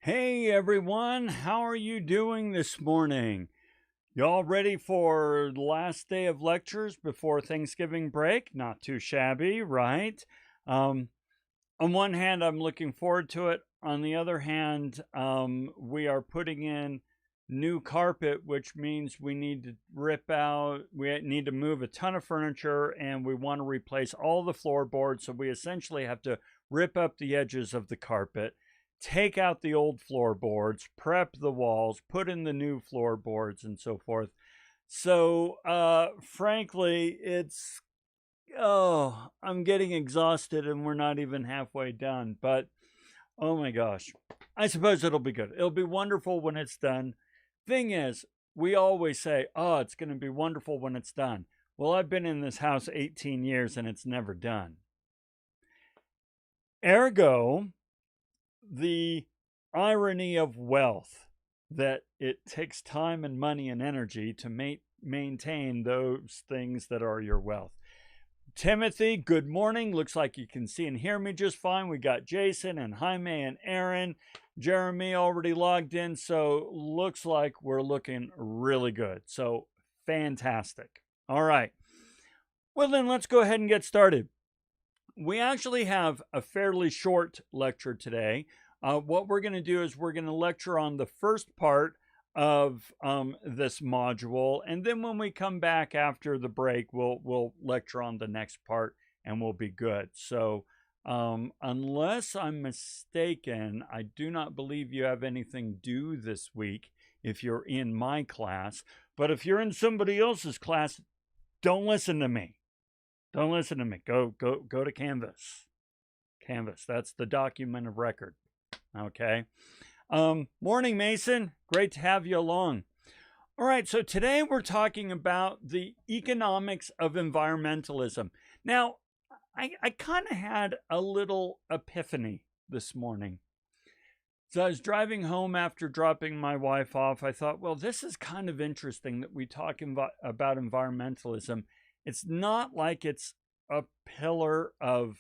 Hey everyone, how are you doing this morning? Y'all ready for the last day of lectures before Thanksgiving break? Not too shabby, right? Um, on one hand, I'm looking forward to it. On the other hand, we are putting in new carpet, which means we need to we need to move a ton of furniture, and we want to replace all the floorboards. So we essentially have to rip up the edges of the carpet, take out the old floorboards, prep the walls, put in the new floorboards, and so forth. So, frankly, I'm getting exhausted and we're not even halfway done. But oh my gosh, I suppose it'll be good. It'll be wonderful when it's done. Thing is, we always say, oh, it's going to be wonderful when it's done. Well, I've been in this house 18 years and it's never done. Ergo, the irony of wealth, that it takes time and money and energy to maintain those things that are your wealth. Timothy, good morning. Looks like you can see and hear me just fine. We got Jason and Jaime and Aaron. Jeremy already logged in, so looks like we're looking really good. So fantastic. All right. Well, then let's go ahead and get started. We actually have a fairly short lecture today. What we're going to do is we're going to lecture on the first part of this module, and then when we come back after the break, we'll lecture on the next part, and we'll be good. So, unless I'm mistaken, I do not believe you have anything due this week if you're in my class. But if you're in somebody else's class, don't listen to me. Don't listen to me. Go to Canvas. Canvas. That's the document of record. Okay. Morning, Mason. Great to have you along. All right, so today we're talking about the economics of environmentalism. Now, I kind of had a little epiphany this morning. So I was driving home after dropping my wife off. I thought, well, this is kind of interesting that we talk about environmentalism. It's not like it's a pillar of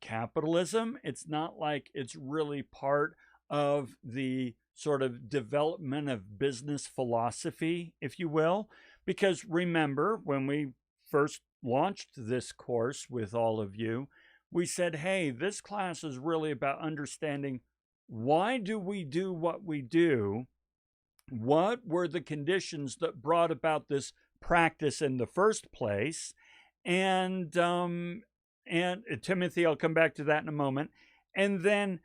capitalism. It's not like it's really part of the sort of development of business philosophy, if you will. Because remember, when we first launched this course with all of you, we said, hey, this class is really about understanding, why do we do what we do? What were the conditions that brought about this practice in the first place? And Timothy, I'll come back to that in a moment. And then,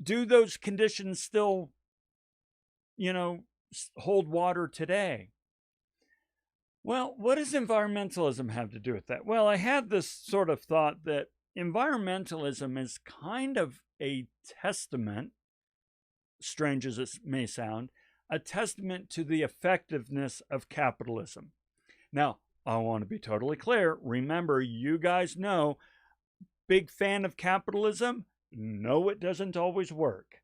do those conditions still, hold water today? Well, what does environmentalism have to do with that? Well, I had this sort of thought that environmentalism is kind of a testament, strange as it may sound, a testament to the effectiveness of capitalism. Now, I want to be totally clear. Remember, you guys know, big fan of capitalism? No, it doesn't always work.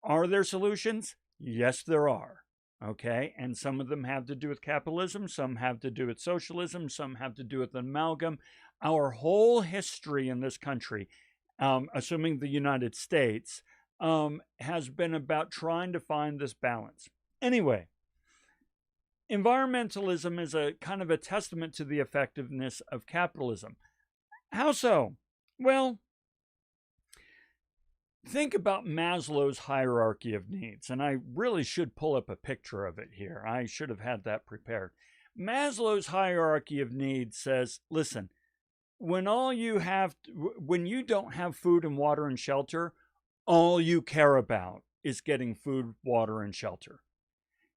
Are there solutions? Yes, there are. Okay, and some of them have to do with capitalism, some have to do with socialism, some have to do with amalgam. Our whole history in this country, assuming the United States, has been about trying to find this balance. Anyway, environmentalism is a kind of a testament to the effectiveness of capitalism. How so? Well, think about Maslow's hierarchy of needs, and I really should pull up a picture of it here. I should have had that prepared. Maslow's hierarchy of needs says, listen, when you don't have food and water and shelter, all you care about is getting food, water, and shelter.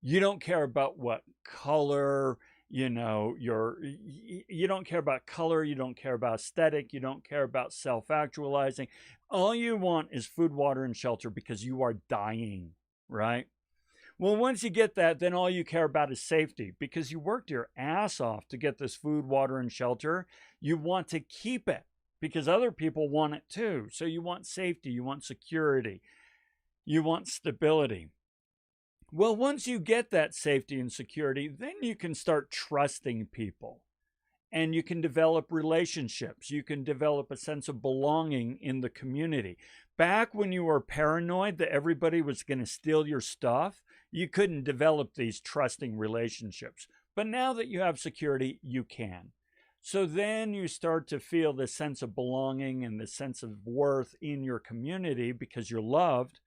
You don't care about what color, you don't care about color, you don't care about aesthetic, you don't care about self-actualizing. All you want is food, water, and shelter because you are dying, right? Well, once you get that, then all you care about is safety because you worked your ass off to get this food, water, and shelter. You want to keep it because other people want it too. So you want safety, you want security, you want stability. Well, once you get that safety and security, then you can start trusting people and you can develop relationships. You can develop a sense of belonging in the community. Back when you were paranoid that everybody was going to steal your stuff, you couldn't develop these trusting relationships. But now that you have security, you can. So then you start to feel this sense of belonging and this sense of worth in your community because you're loved.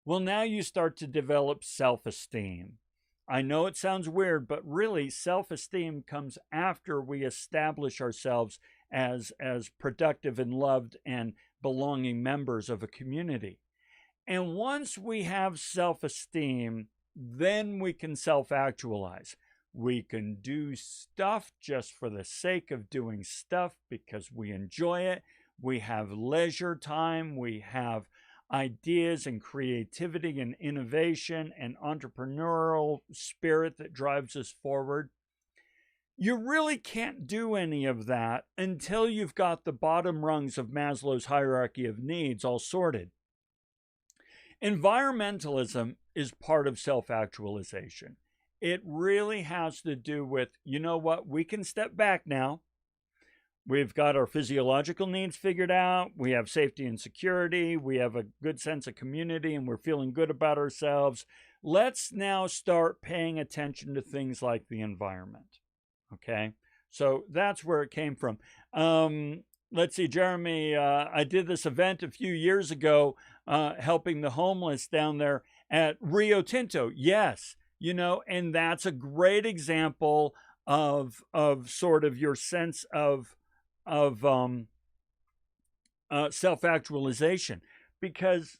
Well, now you start to develop self-esteem. I know it sounds weird, but really self-esteem comes after we establish ourselves as productive and loved and belonging members of a community. And once we have self-esteem, then we can self-actualize. We can do stuff just for the sake of doing stuff because we enjoy it. We have leisure time. We have ideas and creativity and innovation and entrepreneurial spirit that drives us forward. You really can't do any of that until you've got the bottom rungs of Maslow's hierarchy of needs all sorted. Environmentalism is part of self-actualization. It really has to do with, you know what, we can step back now. We've got our physiological needs figured out. We have safety and security. We have a good sense of community and we're feeling good about ourselves. Let's now start paying attention to things like the environment. Okay, so that's where it came from. Let's see, Jeremy, I did this event a few years ago helping the homeless down there at Rio Tinto. Yes, you know, and that's a great example of sort of your sense of self-actualization, because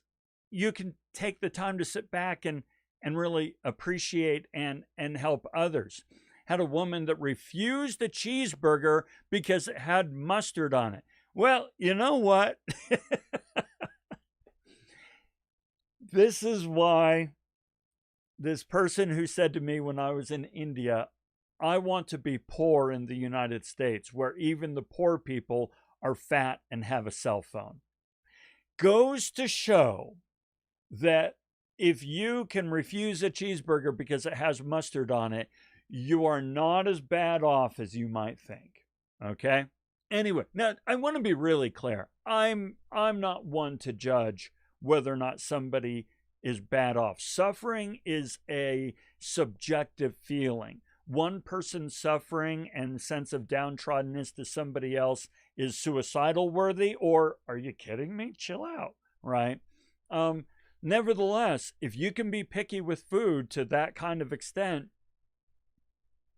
you can take the time to sit back and really appreciate and help others. Had a woman that refused a cheeseburger because it had mustard on it. Well, you know what? This is why this person who said to me when I was in India, I want to be poor in the United States, where even the poor people are fat and have a cell phone, goes to show that if you can refuse a cheeseburger because it has mustard on it, you are not as bad off as you might think. Okay? Anyway, now I want to be really clear. I'm not one to judge whether or not somebody is bad off. Suffering is a subjective feeling. One person's suffering and sense of downtroddeness to somebody else is suicidal worthy, or are you kidding me? Chill out, right? Nevertheless, if you can be picky with food to that kind of extent,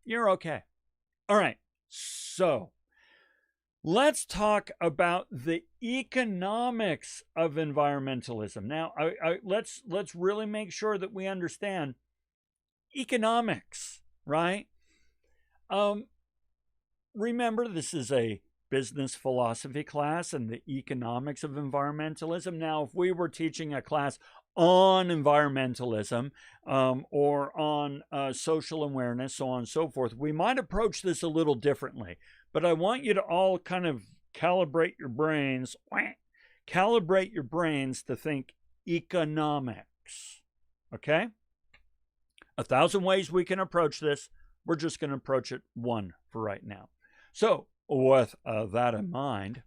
you're okay. All right, so let's talk about the economics of environmentalism. Now, let's really make sure that we understand economics, right? Remember, this is a business philosophy class and the economics of environmentalism. Now, if we were teaching a class on environmentalism or on social awareness, so on and so forth, we might approach this a little differently. But I want you to all kind of calibrate your brains to think economics, okay? 1,000 ways we can approach this. We're just going to approach it one for right now. So with that in mind,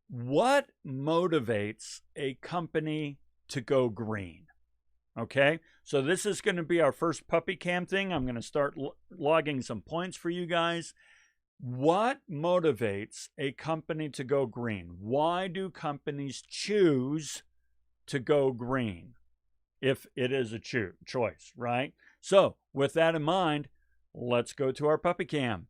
what motivates a company to go green? Okay, so this is going to be our first puppy cam thing. I'm going to start logging some points for you guys. What motivates a company to go green? Why do companies choose to go green? If it is a choice, right? So with that in mind, let's go to our puppy cam.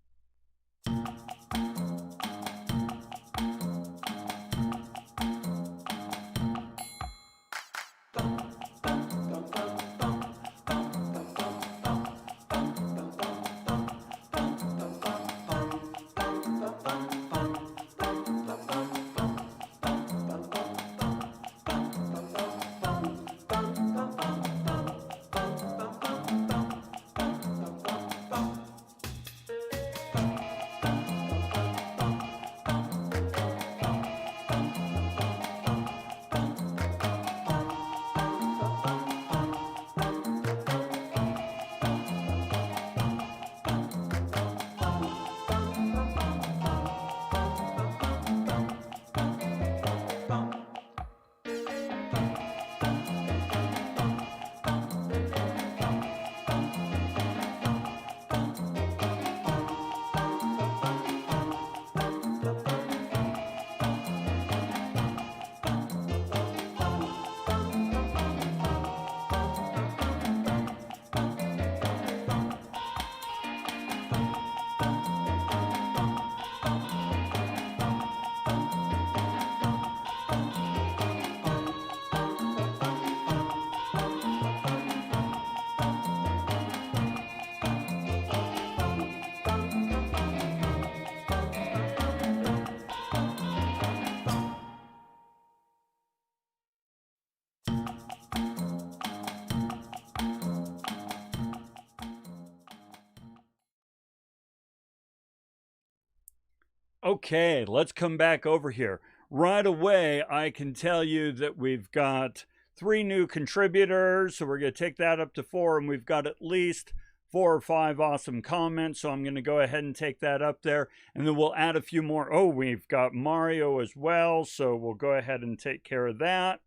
Okay, let's come back over here. Right away, I can tell you that we've got 3 new contributors, so we're going to take that up to 4, and we've got at least 4 or 5 awesome comments, so I'm going to go ahead and take that up there, and then we'll add a few more. Oh, we've got Mario as well, so we'll go ahead and take care of that.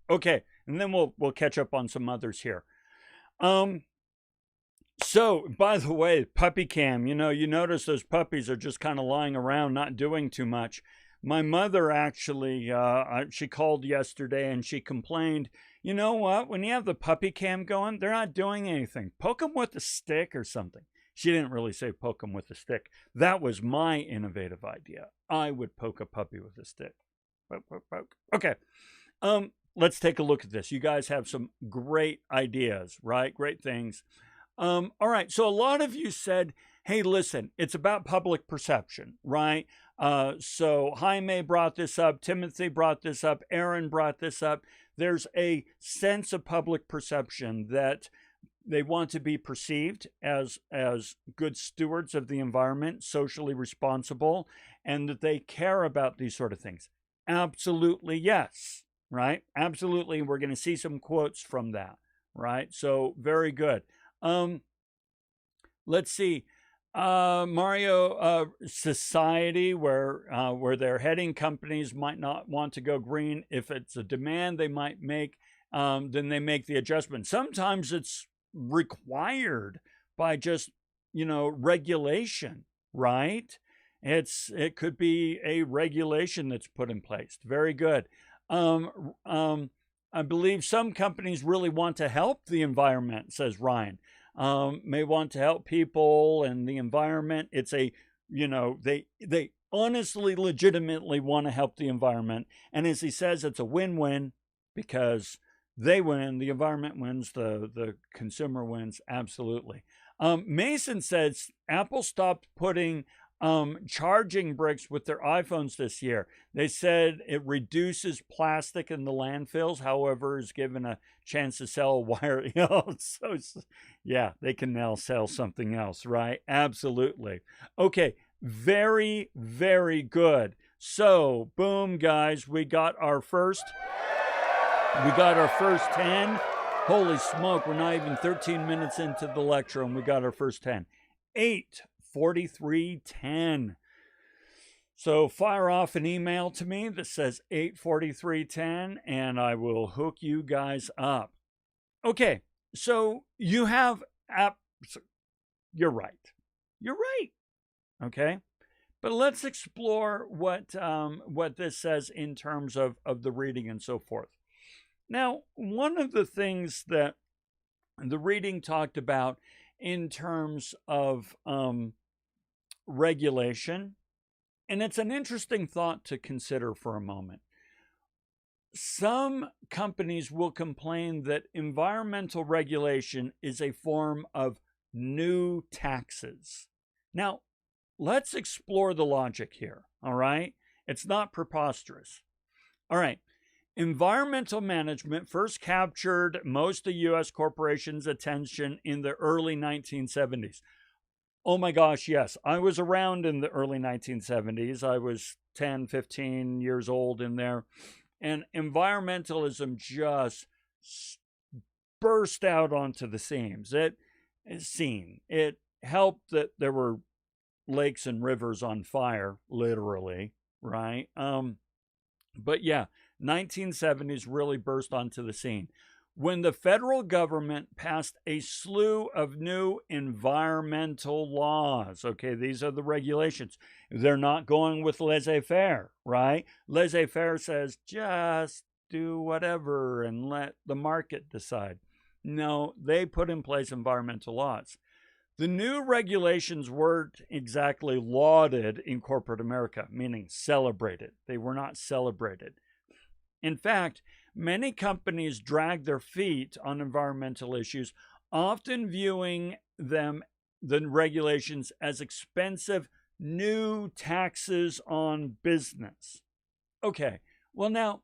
Okay, and then we'll catch up on some others here. So, by the way, puppy cam, you notice those puppies are just kind of lying around, not doing too much. My mother actually, she called yesterday and she complained, you know what, when you have the puppy cam going, they're not doing anything. Poke them with a stick or something. She didn't really say poke them with a stick. That was my innovative idea. I would poke a puppy with a stick. Poke, poke, poke. Okay. Let's take a look at this. You guys have some great ideas, right? Great things. All right. So a lot of you said, hey, listen, it's about public perception, right? So Jaime brought this up. Timothy brought this up. Aaron brought this up. There's a sense of public perception that they want to be perceived as good stewards of the environment, socially responsible, and that they care about these sort of things. Absolutely, yes, right? Absolutely. We're going to see some quotes from that, right? So very good. Let's see. Mario, society where they're heading, companies might not want to go green. If it's a demand they might make, then they make the adjustment. Sometimes it's required by just, regulation, right? It could be a regulation that's put in place. Very good. I believe some companies really want to help the environment, says Ryan. May want to help people and the environment. It's they honestly, legitimately want to help the environment. And as he says, it's a win-win because they win, the environment wins, the consumer wins. Absolutely. Mason says Apple stopped putting charging bricks with their iPhones this year. They said it reduces plastic in the landfills, however, is given a chance to sell a wire. Yeah, they can now sell something else, right? Absolutely. Okay, very, very good. So, boom, guys, we got our first 10. Holy smoke, we're not even 13 minutes into the lecture and we got our first 10. 8:43:10. So fire off an email to me that says 8:43:10 and I will hook you guys up. Okay, so you have you're right. You're right. Okay? But let's explore what this says in terms of the reading and so forth. Now, one of the things that the reading talked about in terms of regulation, and it's an interesting thought to consider for a moment. Some companies will complain that environmental regulation is a form of new taxes. Now, let's explore the logic here, all right? It's not preposterous. All right. Environmental management first captured most of U.S. corporations' attention in the early 1970s. Oh my gosh, yes. I was around in the early 1970s. I was 10, 15 years old in there. And environmentalism just burst out onto the seams. It helped that there were lakes and rivers on fire, literally, right? But yeah, 1970s really burst onto the scene when the federal government passed a slew of new environmental laws. Okay, these are the regulations. They're not going with laissez-faire, right? Laissez-faire says just do whatever and let the market decide. No, they put in place environmental laws. The new regulations weren't exactly lauded in corporate America, meaning celebrated. They were not celebrated. In fact, many companies drag their feet on environmental issues, often viewing the regulations as expensive new taxes on business. Okay, well now,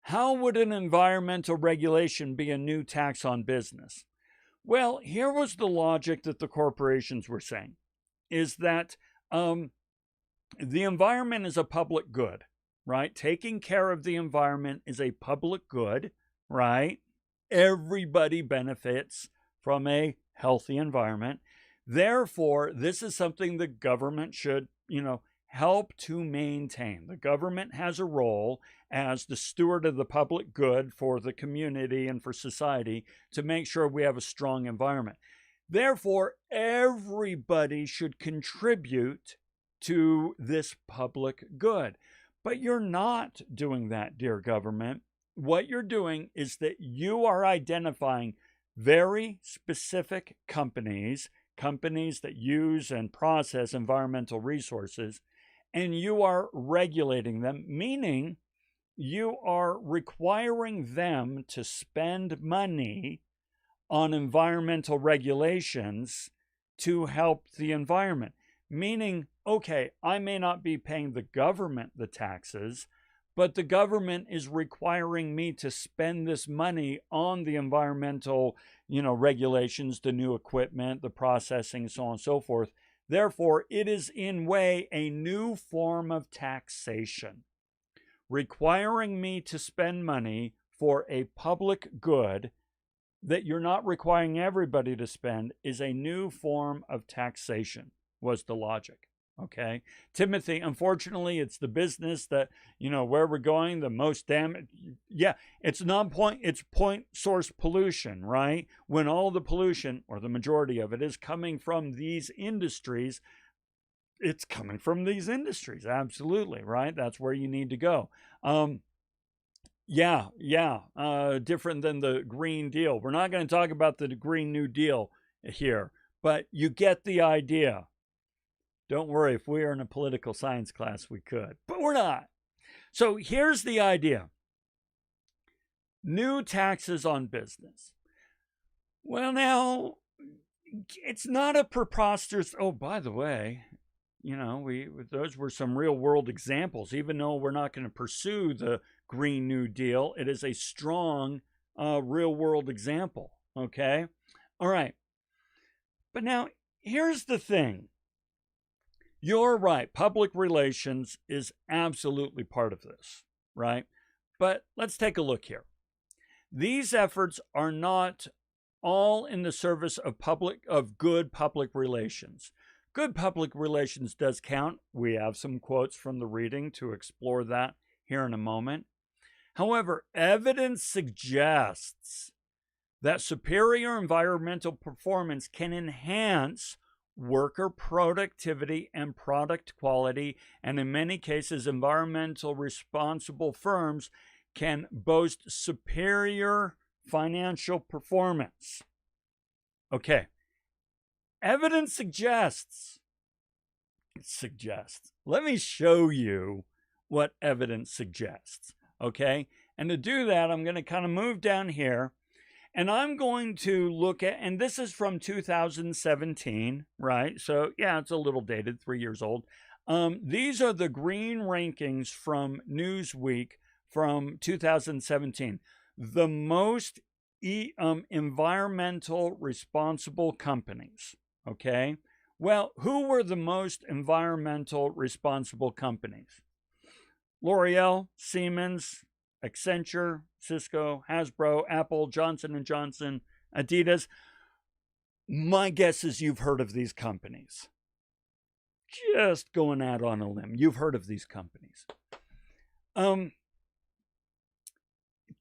how would an environmental regulation be a new tax on business? Well, here was the logic that the corporations were saying, is that the environment is a public good, right? Taking care of the environment is a public good, right? Everybody benefits from a healthy environment. Therefore, this is something the government should, help to maintain. The government has a role as the steward of the public good for the community and for society to make sure we have a strong environment. Therefore, everybody should contribute to this public good. But you're not doing that, dear government. What you're doing is that you are identifying very specific companies that use and process environmental resources, and you are regulating them, meaning you are requiring them to spend money on environmental regulations to help the environment. Meaning, okay, I may not be paying the government the taxes, but the government is requiring me to spend this money on the environmental, regulations, the new equipment, the processing, so on and so forth. Therefore, it is in way a new form of taxation. Requiring me to spend money for a public good that you're not requiring everybody to spend is a new form of taxation, was the logic. Okay, Timothy, unfortunately, it's the business that, where we're going, the most damage. Yeah, it's point source pollution, right? When all the pollution, or the majority of it, is coming from these industries, it's coming from these industries. Absolutely, right? That's where you need to go. Different than the Green Deal. We're not going to talk about the Green New Deal here, but you get the idea. Don't worry, if we were in a political science class, we could, but we're not. So here's the idea. New taxes on business. Well, now, it's not a preposterous, oh, by the way, those were some real world examples. Even though we're not going to pursue the Green New Deal, it is a strong real world example, okay? All right. But now, here's the thing. You're right. Public relations is absolutely part of this, right? But let's take a look here. These efforts are not all in the service of good public relations. Good public relations does count. We have some quotes from the reading to explore that here in a moment. However, evidence suggests that superior environmental performance can enhance worker productivity and product quality, and in many cases, environmental responsible firms can boast superior financial performance. Okay. Evidence suggests. Let me show you what evidence suggests. Okay. And to do that, I'm going to kind of move down here. And I'm going to look at, and this is from 2017, right? So, yeah, it's a little dated, 3 years old. These are the green rankings from Newsweek from 2017. The most environmental responsible companies, okay? Well, who were the most environmental responsible companies? L'Oreal, Siemens, Accenture, Cisco, Hasbro, Apple, Johnson & Johnson, Adidas. My guess is you've heard of these companies. Just going out on a limb. You've heard of these companies.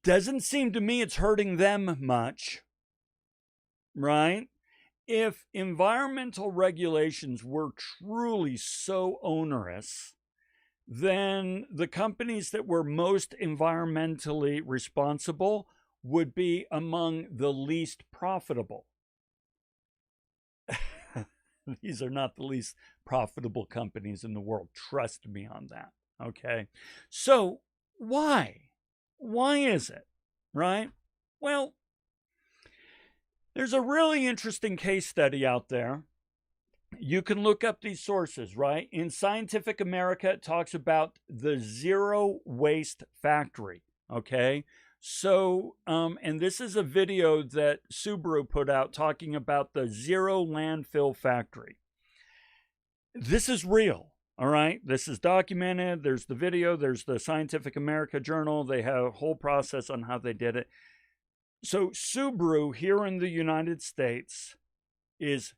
Doesn't seem to me it's hurting them much, right? If environmental regulations were truly so onerous, then the companies that were most environmentally responsible would be among the least profitable. These are not the least profitable companies in the world. Trust me on that. Okay. So why? Why is it? Right? Well, there's a really interesting case study out there. You can look up these sources, right? In Scientific America, it talks about the zero waste factory, okay? So, and this is a video that Subaru put out talking about the zero landfill factory. This is real. All right, this is documented. There's the video, there's the Scientific American Journal. They have a whole process on how they did it. So Subaru here in the United States is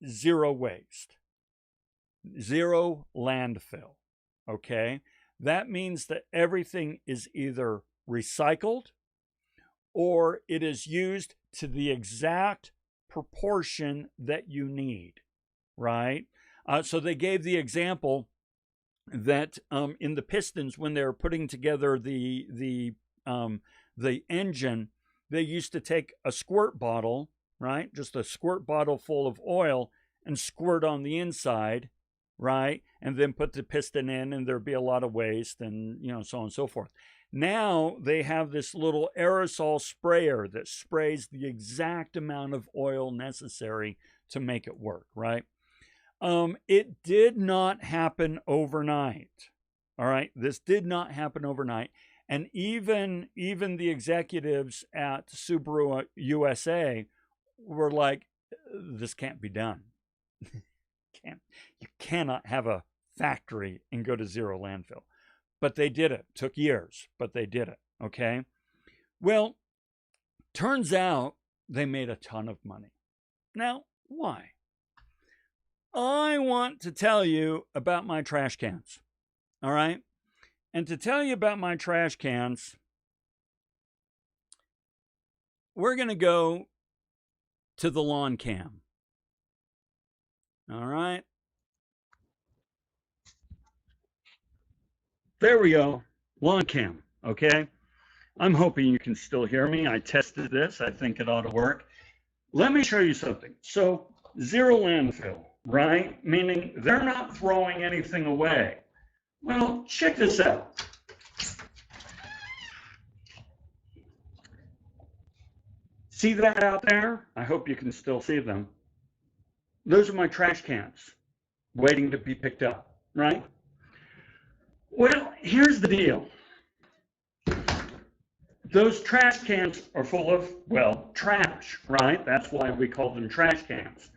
zero waste, zero landfill. Okay, that means that everything is either recycled or it is used to the exact proportion that you need, right? So they gave the example that in the pistons, when they're putting together the engine, they used to take a squirt bottle, right? Just a squirt bottle full of oil and squirt on the inside, right? And then put the piston in, and there'd be a lot of waste, and so on and so forth. Now they have this little aerosol sprayer that sprays the exact amount of oil necessary to make it work, right? It did not happen overnight. All right, this did not happen overnight, and even the executives at Subaru USA were like, "This can't be done. You cannot have a factory and go to zero landfill." But they did it. Took years, but they did it. Okay. Well, turns out they made a ton of money. Now, why? I want to tell you about my trash cans. All right. And to tell you about my trash cans, we're going to go to the lawn cam. All right. There we go. Lawn cam. Okay. I'm hoping you can still hear me. I tested this. I think it ought to work. Let me show you something. So, zero landfill, right? Meaning they're not throwing anything away. Well, check this out. See that out there? I hope you can still see them. Those are my trash cans waiting to be picked up, right? Well, here's the deal. Those trash cans are full of, well, trash, right? That's why we call them trash cans.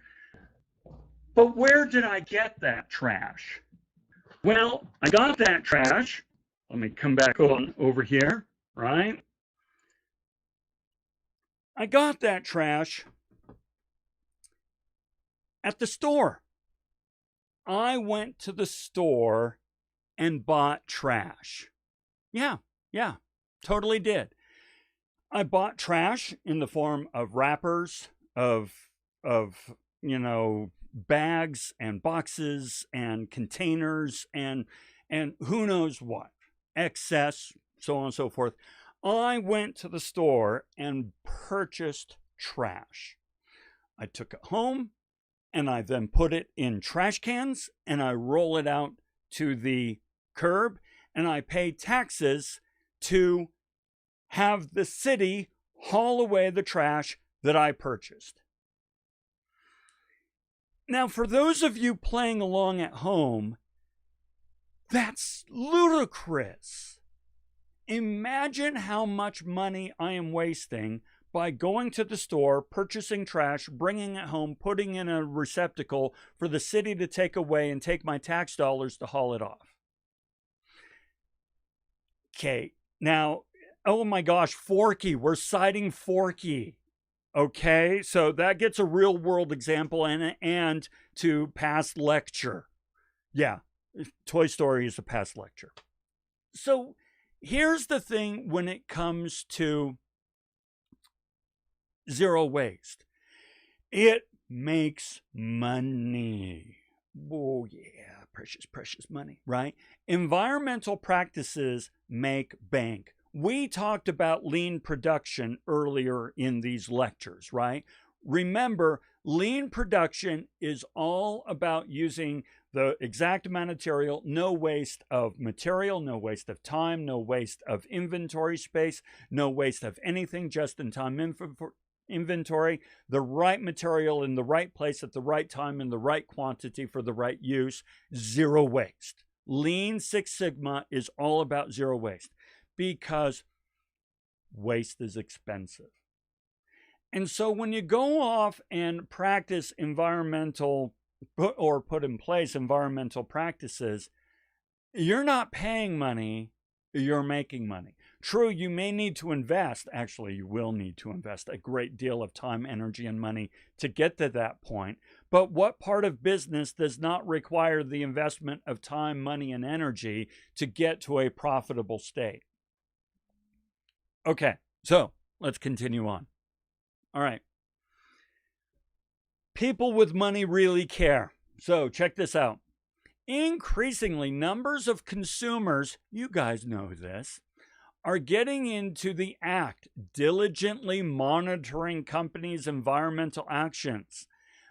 But where did I get that trash? Well, I got that trash. Let me come back on over here, right? I got that trash at the store. I went to the store and bought trash. Yeah, totally did. I bought trash in the form of wrappers, of bags and boxes and containers and who knows what, excess, so on and so forth. I went to the store and purchased trash. I took it home and I then put it in trash cans and I roll it out to the curb and I pay taxes to have the city haul away the trash that I purchased. Now, for those of you playing along at home, that's ludicrous. Imagine how much money I am wasting by going to the store, purchasing trash, bringing it home, putting in a receptacle for the city to take away and take my tax dollars to haul it off. Okay, now, oh my gosh, Forky, we're citing Forky. Okay, so that gets a real world example and to past lecture. Yeah, Toy Story is a past lecture. So here's the thing when it comes to zero waste. It makes money. Oh yeah, precious, precious money, right? Environmental practices make bank. We talked about lean production earlier in these lectures, right? Remember, lean production is all about using the exact amount of material, no waste of material, no waste of time, no waste of inventory space, no waste of anything, just-in-time inventory, the right material in the right place at the right time in the right quantity for the right use, zero waste. Lean Six Sigma is all about zero waste because waste is expensive. And so when you go off and practice environmental put in place environmental practices, you're not paying money, you're making money. True, you may need to invest, actually, you will need to invest a great deal of time, energy, and money to get to that point. But what part of business does not require the investment of time, money, and energy to get to a profitable state? Okay, so let's continue on. All right. People with money really care. So check this out. Increasingly, numbers of consumers, you guys know this, are getting into the act, diligently monitoring companies' environmental actions.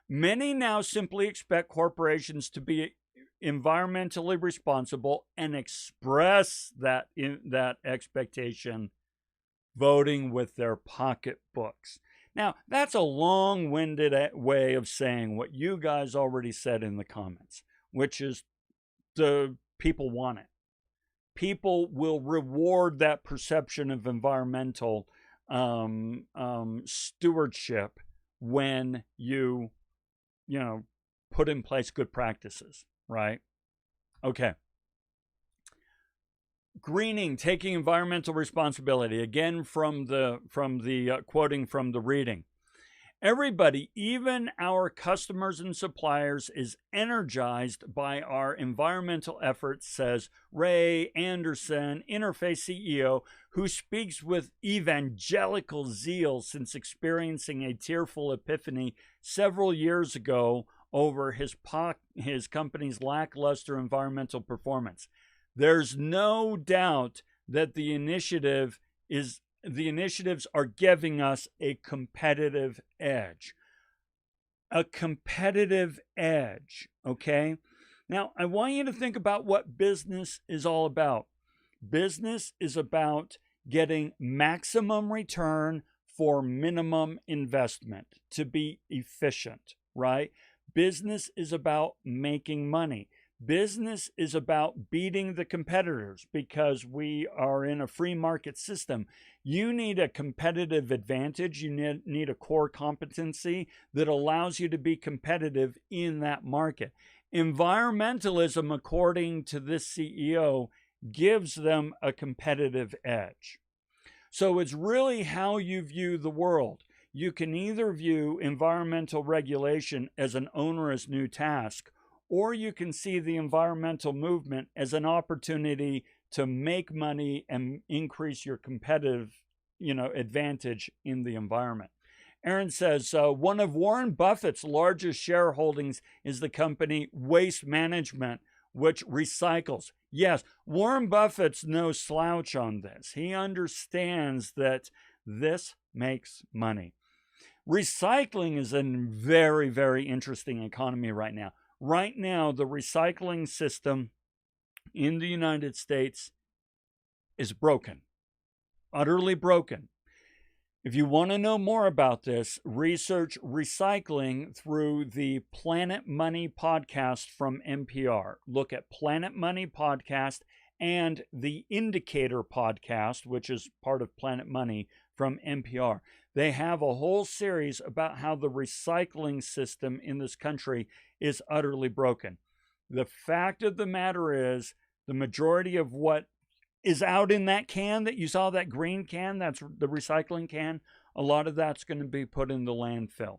Many now simply expect corporations to be environmentally responsible and express that expectation voting with their pocketbooks. Now, that's a long-winded way of saying what you guys already said in the comments, which is the people want it. People will reward that perception of environmental stewardship when you put in place good practices, right? Okay. Greening, taking environmental responsibility. Again, from the quoting from the reading. Everybody, even our customers and suppliers, is energized by our environmental efforts, says Ray Anderson, Interface CEO, who speaks with evangelical zeal since experiencing a tearful epiphany several years ago over his company's lackluster environmental performance. There's no doubt that the initiatives are giving us a competitive edge. A competitive edge, okay? Now, I want you to think about what business is all about. Business is about getting maximum return for minimum investment, to be efficient, right? Business is about making money. Business is about beating the competitors because we are in a free market system. You need a competitive advantage. You need a core competency that allows you to be competitive in that market. Environmentalism, according to this CEO, gives them a competitive edge. So it's really how you view the world. You can either view environmental regulation as an onerous new task, or you can see the environmental movement as an opportunity to make money and increase your competitive, advantage in the environment. Aaron says, one of Warren Buffett's largest shareholdings is the company Waste Management, which recycles. Yes, Warren Buffett's no slouch on this. He understands that this makes money. Recycling is a very, very interesting economy right now. Right now, the recycling system in the United States is broken, utterly broken. If you want to know more about this, research recycling through the Planet Money podcast from NPR. Look at Planet Money podcast and the Indicator podcast, which is part of Planet Money from NPR. They have a whole series about how the recycling system in this country is utterly broken. The fact of the matter is, the majority of what is out in that can that you saw, that green can, that's the recycling can, a lot of that's going to be put in the landfill.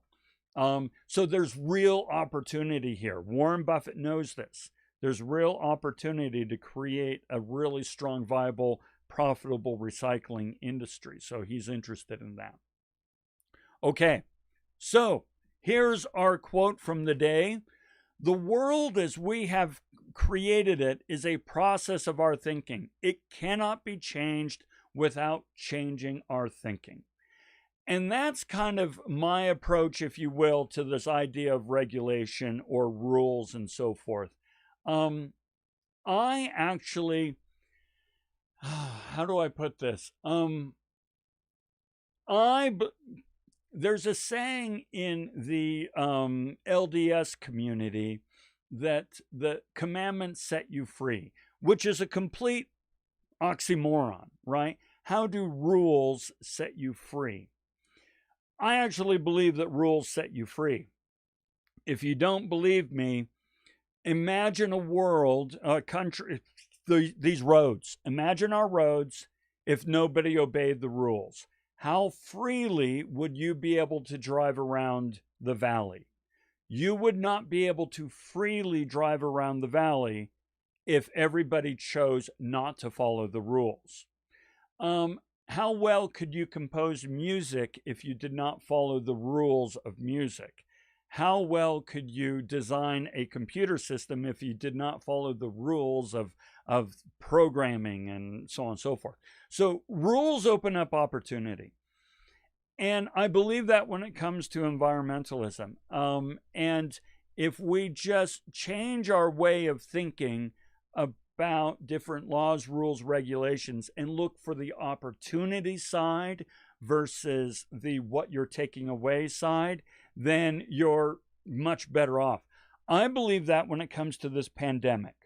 So there's real opportunity here. Warren Buffett knows this. There's real opportunity to create a really strong, viable, profitable recycling industry. So he's interested in that. Okay, so here's our quote from the day. The world as we have created it is a process of our thinking. It cannot be changed without changing our thinking. And that's kind of my approach, if you will, to this idea of regulation or rules and so forth. I actually, how do I put this? There's a saying in the LDS community that the commandments set you free, which is a complete oxymoron, right? How do rules set you free? I actually believe that rules set you free. If you don't believe me, imagine a world, a country, these roads. Imagine our roads if nobody obeyed the rules. How freely would you be able to drive around the valley? You would not be able to freely drive around the valley if everybody chose not to follow the rules. How well could you compose music if you did not follow the rules of music? How well could you design a computer system if you did not follow the rules of programming and so on and so forth? So rules open up opportunity. And I believe that when it comes to environmentalism. And if we just change our way of thinking about different laws, rules, regulations, and look for the opportunity side versus the what you're taking away side, then you're much better off. I believe that when it comes to this pandemic.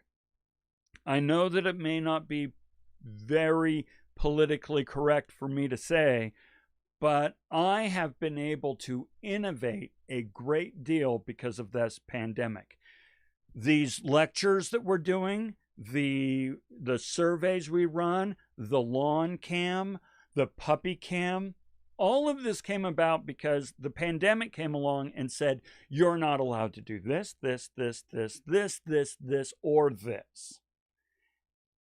I know that it may not be very politically correct for me to say, but I have been able to innovate a great deal because of this pandemic. These lectures that we're doing, the surveys we run, the lawn cam, the puppy cam, all of this came about because the pandemic came along and said, you're not allowed to do this, this, this, this, this, this, this, or this.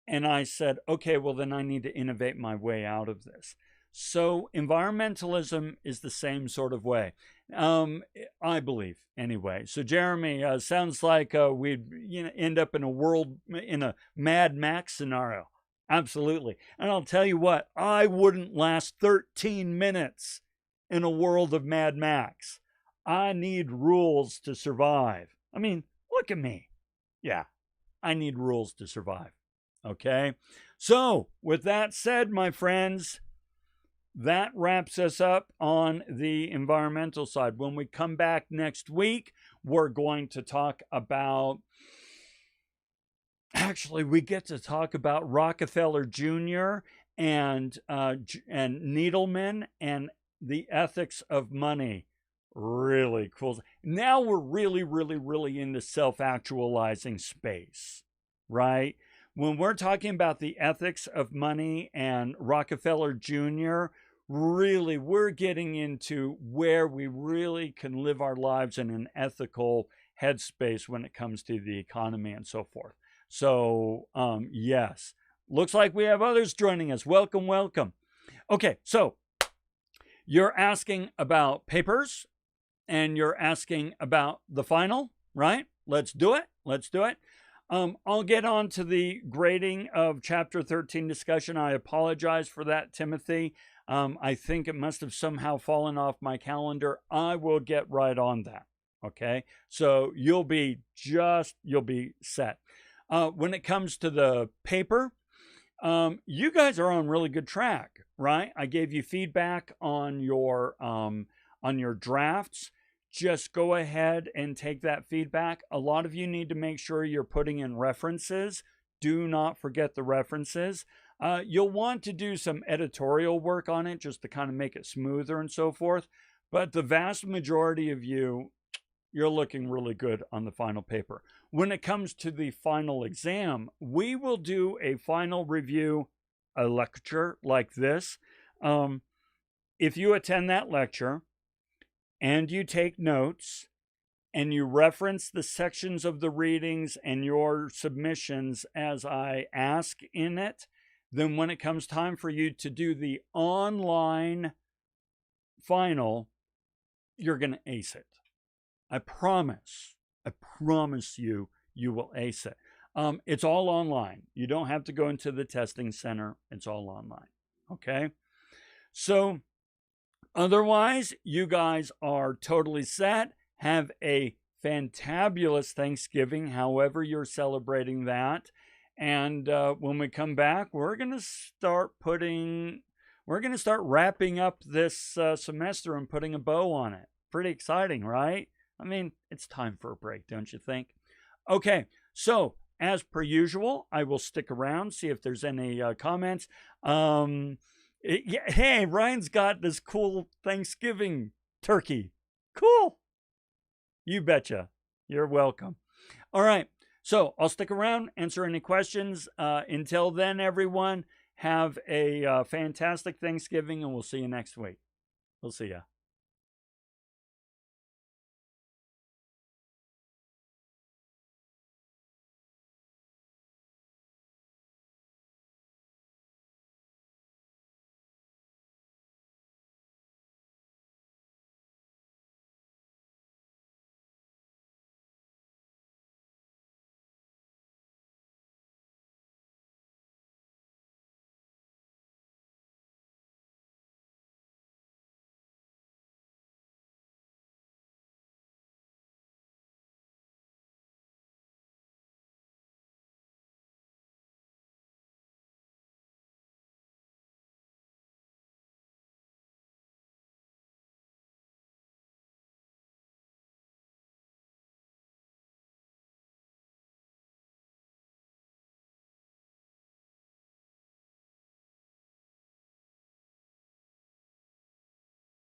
And I said, okay, well, then I need to innovate my way out of this. So environmentalism is the same sort of way, I believe, anyway. So Jeremy, sounds like we'd end up in a Mad Max scenario. Absolutely. And I'll tell you what, I wouldn't last 13 minutes in a world of Mad Max. I need rules to survive. I mean, look at me. Yeah, I need rules to survive. Okay? So, with that said, my friends, that wraps us up on the environmental side. When we come back next week, we're going to talk about... Actually, we get to talk about Rockefeller Jr. and Needleman and the ethics of money. Really cool. Now we're really into self-actualizing space, right? When we're talking about the ethics of money and Rockefeller Jr., really, we're getting into where we really can live our lives in an ethical headspace when it comes to the economy and so forth. So, yes, looks like we have others joining us. Welcome, welcome. Okay, so you're asking about papers and you're asking about the final, right? Let's do it. Let's do it. I'll get on to the grading of Chapter 13 discussion. I apologize for that, Timothy. I think it must have somehow fallen off my calendar. I will get right on that, okay? So you'll be set. When it comes to the paper, you guys are on really good track, right? I gave you feedback on your drafts. Just go ahead and take that feedback. A lot of you need to make sure you're putting in references. Do not forget the references. You'll want to do some editorial work on it just to kind of make it smoother and so forth. But the vast majority of you, you're looking really good on the final paper. When it comes to the final exam, we will do a final review, a lecture like this. If you attend that lecture and you take notes and you reference the sections of the readings and your submissions as I ask in it, then when it comes time for you to do the online final, you're going to ace it. I promise you, you will ace it. It's all online. You don't have to go into the testing center. It's all online. Okay? So, otherwise, you guys are totally set. Have a fantabulous Thanksgiving, however you're celebrating that. And when we come back, we're going to start wrapping up this semester and putting a bow on it. Pretty exciting, right? I mean, it's time for a break, don't you think? Okay, so as per usual, I will stick around, see if there's any comments. Hey, Ryan's got this cool Thanksgiving turkey. Cool. You betcha. You're welcome. All right. So I'll stick around, answer any questions. Until then, everyone, have a fantastic Thanksgiving, and we'll see you next week. We'll see ya.